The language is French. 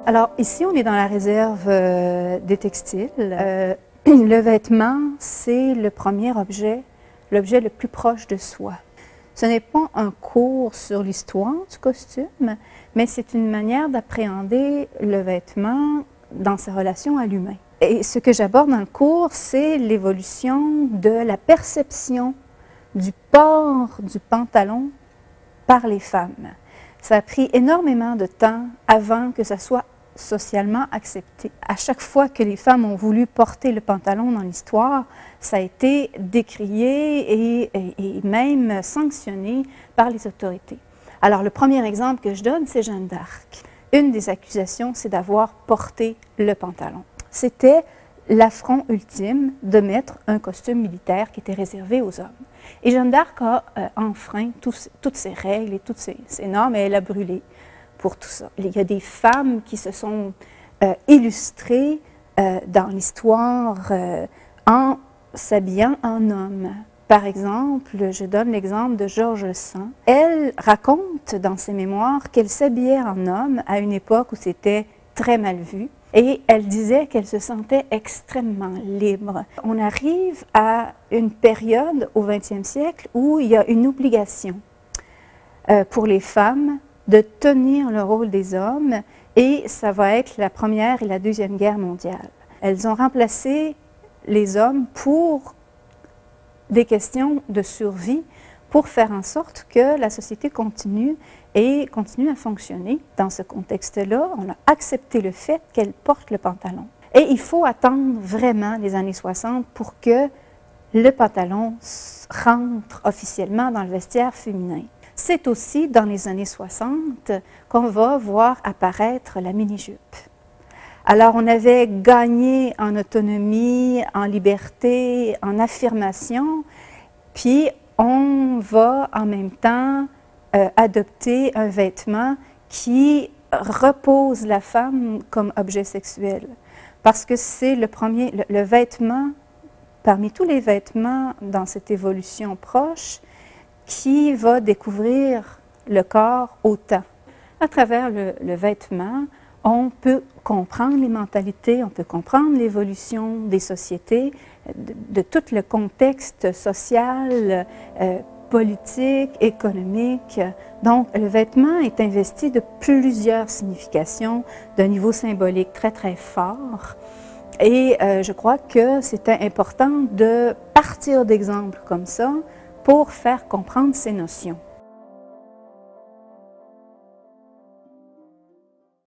Alors ici, on est dans la réserve des textiles. Le vêtement, c'est le premier objet, l'objet le plus proche de soi. Ce n'est pas un cours sur l'histoire du costume, mais c'est une manière d'appréhender le vêtement dans sa relation à l'humain. Et ce que j'aborde dans le cours, c'est l'évolution de la perception du port du pantalon par les femmes. Ça a pris énormément de temps avant que ça soit socialement accepté. À chaque fois que les femmes ont voulu porter le pantalon dans l'histoire, ça a été décrié et même sanctionné par les autorités. Alors, le premier exemple que je donne, c'est Jeanne d'Arc. Une des accusations, c'est d'avoir porté le pantalon. C'était l'affront ultime de mettre un costume militaire qui était réservé aux hommes. Et Jeanne d'Arc a enfreint toutes ces règles et toutes ces normes, et elle a brûlé pour tout ça. Il y a des femmes qui se sont illustrées dans l'histoire en s'habillant en homme. Par exemple, je donne l'exemple de George Sand. Elle raconte dans ses mémoires qu'elle s'habillait en homme à une époque où c'était très mal vu. Et elle disait qu'elle se sentait extrêmement libre. On arrive à une période au 20e siècle où il y a une obligation pour les femmes de tenir le rôle des hommes, et ça va être la Première et la Deuxième Guerre mondiale. Elles ont remplacé les hommes pour des questions de survie, pour faire en sorte que la société continue à fonctionner. Dans ce contexte-là, on a accepté le fait qu'elle porte le pantalon. Et il faut attendre vraiment les années 60 pour que le pantalon rentre officiellement dans le vestiaire féminin. C'est aussi dans les années 60 qu'on va voir apparaître la mini-jupe. Alors, on avait gagné en autonomie, en liberté, en affirmation, puis on va en même temps adopter un vêtement qui repose la femme comme objet sexuel. Parce que c'est le vêtement, parmi tous les vêtements dans cette évolution proche, qui va découvrir le corps autant. À travers le vêtement, on peut comprendre les mentalités, on peut comprendre l'évolution des sociétés, de tout le contexte social, politique, économique. Donc, le vêtement est investi de plusieurs significations, d'un niveau symbolique très, très fort. Et je crois que c'était important de partir d'exemples comme ça pour faire comprendre ces notions.